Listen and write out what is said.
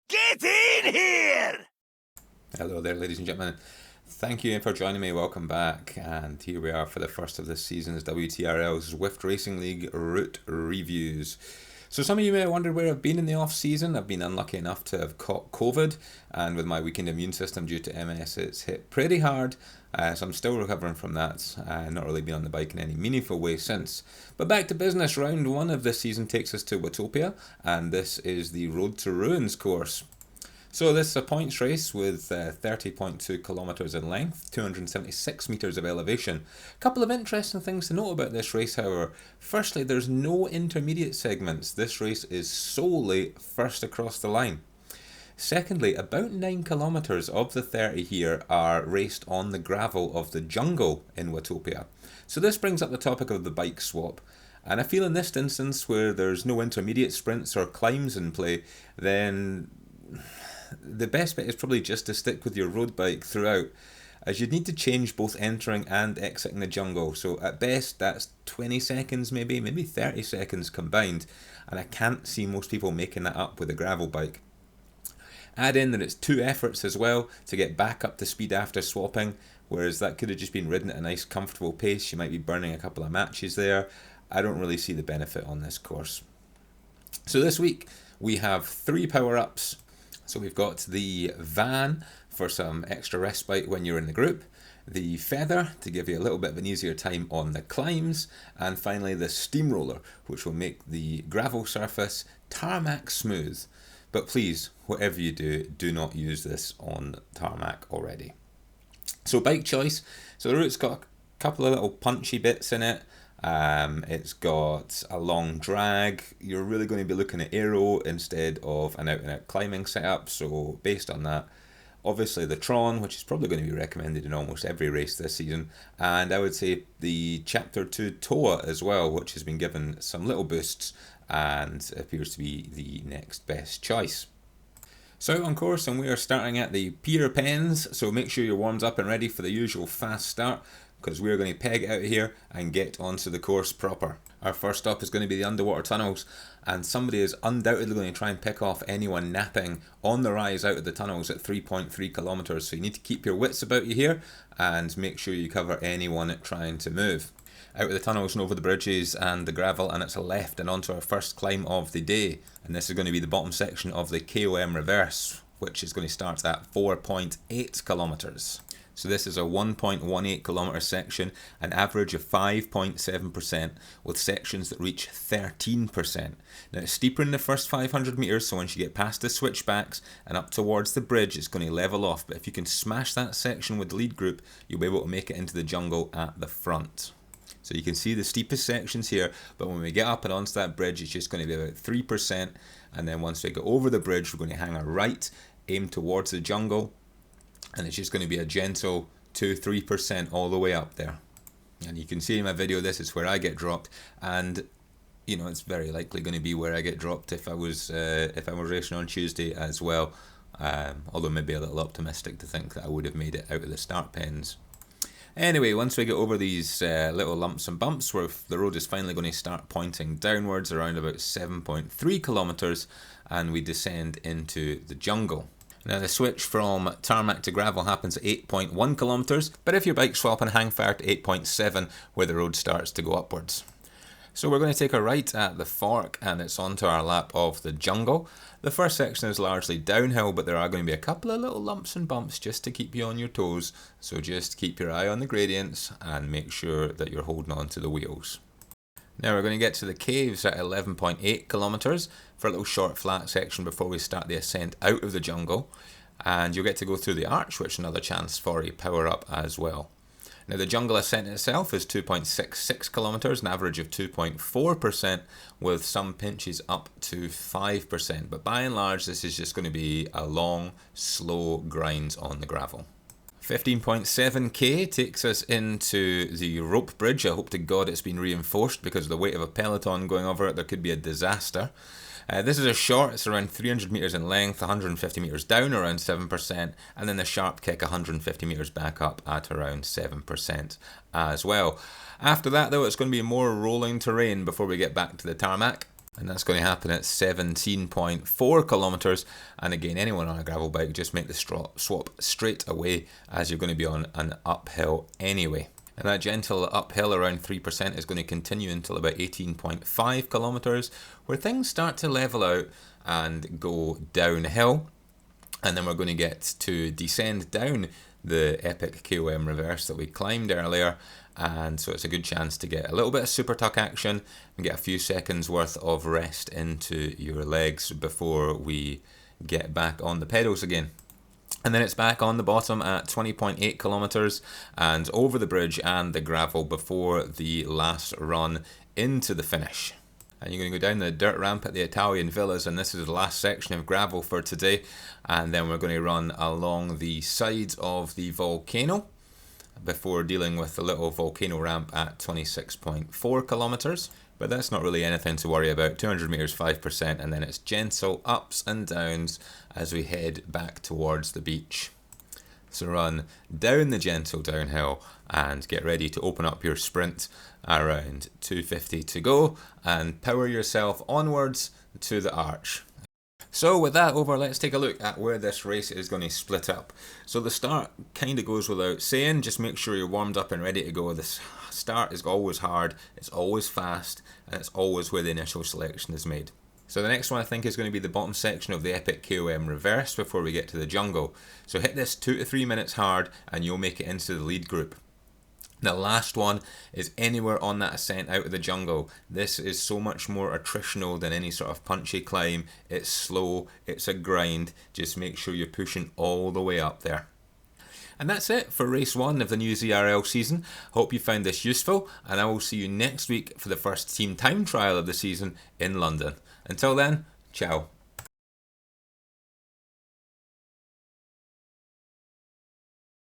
Get in here! Hello there, ladies and gentlemen. Thank you for joining me. Welcome back. And here we are for the first of this season's WTRL Zwift Racing League route reviews. So some of you may have wondered where I've been in the off season. I've been unlucky enough to have caught COVID, and with my weakened immune system due to MS, it's hit pretty hard. So I'm still recovering from that. Not really been on the bike in any meaningful way since. But back to business. Round one of this season takes us to Watopia, and this is the Road to Ruins course. So this is a points race with 30.2 kilometres in length, 276 metres of elevation. A couple of interesting things to note about this race, however. Firstly, there's no intermediate segments. This race is solely first across the line. Secondly, about 9 kilometres of the 30 here are raced on the gravel of the jungle in Watopia. So this brings up the topic of the bike swap. And I feel in this instance where there's no intermediate sprints or climbs in play, then the best bet is probably just to stick with your road bike throughout, as you'd need to change both entering and exiting the jungle. So at best that's 20 seconds, maybe 30 seconds combined, and I can't see most people making that up with a gravel bike. Add in that it's 2 efforts as well to get back up to speed after swapping, whereas that could have just been ridden at a nice comfortable pace. You might be burning a couple of matches there. I don't really see the benefit on this course. So this week we have 3 power-ups. So we've got the van for some extra respite when you're in the group, the feather to give you a little bit of an easier time on the climbs, and finally the steamroller, which will make the gravel surface tarmac smooth. But please, whatever you do, do not use this on tarmac already. So bike choice. So the route's got a couple of little punchy bits in it. It's got a long drag. You're really going to be looking at aero instead of an out-and-out climbing setup, so based on that, obviously the Tron, which is probably going to be recommended in almost every race this season, and I would say the Chapter 2 Toa as well, which has been given some little boosts and appears to be the next best choice. So out on course, and we are starting at the Pier Pens, so make sure you're warmed up and ready for the usual fast start, because we're going to peg it out here and get onto the course proper. Our first stop is going to be the underwater tunnels, and somebody is undoubtedly going to try and pick off anyone napping on the rise out of the tunnels at 3.3 kilometres, so you need to keep your wits about you here and make sure you cover anyone trying to move. Out of the tunnels and over the bridges and the gravel, and it's a left and onto our first climb of the day, and this is going to be the bottom section of the KOM reverse, which is going to start at 4.8 kilometres. So this is a 1.18 kilometre section, an average of 5.7%, with sections that reach 13%. Now it's steeper in the first 500 metres, so once you get past the switchbacks and up towards the bridge, it's going to level off. But if you can smash that section with the lead group, you'll be able to make it into the jungle at the front. So you can see the steepest sections here, but when we get up and onto that bridge, it's just going to be about 3%. And then once we go over the bridge, we're going to hang a right, aim towards the jungle, and it's just going to be a gentle 2-3% all the way up there. And you can see in my video, this is where I get dropped, and you know it's very likely going to be where I get dropped if I was racing on Tuesday as well. Although maybe a little optimistic to think that I would have made it out of the start pens. Anyway, once we get over these little lumps and bumps, where the road is finally going to start pointing downwards around about 7.3 kilometres, and we descend into the jungle. Now the switch from tarmac to gravel happens at 8.1 kilometres, but if your bike swap and hang fire to 8.7, where the road starts to go upwards. So we're going to take a right at the fork, and it's onto our lap of the jungle. The first section is largely downhill, but there are going to be a couple of little lumps and bumps just to keep you on your toes, so just keep your eye on the gradients and make sure that you're holding on to the wheels. Now we're going to get to the caves at 11.8 kilometres for a little short flat section before we start the ascent out of the jungle, and you'll get to go through the arch, which is another chance for a power up as well. Now the jungle ascent itself is 2.66 kilometres, an average of 2.4%, with some pinches up to 5%, but by and large this is just going to be a long, slow grind on the gravel. 15.7k takes us into the rope bridge. I hope to God it's been reinforced, because of the weight of a peloton going over it, there could be a disaster. This is a short, it's around 300 metres in length, 150 metres down around 7%, and then the sharp kick 150 metres back up at around 7% as well. After that though, it's going to be more rolling terrain before we get back to the tarmac. And that's going to happen at 17.4 kilometres. And again, anyone on a gravel bike, just make the swap straight away, as you're going to be on an uphill anyway. And that gentle uphill around 3% is going to continue until about 18.5 kilometres, where things start to level out and go downhill. And then we're going to get to descend down the epic KOM reverse that we climbed earlier. And so it's a good chance to get a little bit of super tuck action and get a few seconds worth of rest into your legs before we get back on the pedals again. And then it's back on the bottom at 20.8 kilometres and over the bridge and the gravel before the last run into the finish. And you're going to go down the dirt ramp at the Italian Villas, and this is the last section of gravel for today. And then we're going to run along the sides of the volcano before dealing with the little volcano ramp at 26.4 kilometres. But that's not really anything to worry about. 200 metres, 5%, and then it's gentle ups and downs as we head back towards the beach. So run down the gentle downhill and get ready to open up your sprint around 2:50 to go and power yourself onwards to the arch. So with that over, let's take a look at where this race is going to split up. So the start kind of goes without saying. Just make sure you're warmed up and ready to go. This start is always hard, it's always fast, and it's always where the initial selection is made. So the next one I think is going to be the bottom section of the epic KOM reverse before we get to the jungle. So hit this 2 to 3 minutes hard and you'll make it into the lead group. The last one is anywhere on that ascent out of the jungle. This is so much more attritional than any sort of punchy climb. It's slow, it's a grind. Just make sure you're pushing all the way up there. And that's it for race 1 of the new ZRL season. Hope you found this useful, and I will see you next week for the first team time trial of the season in London. Until then, ciao.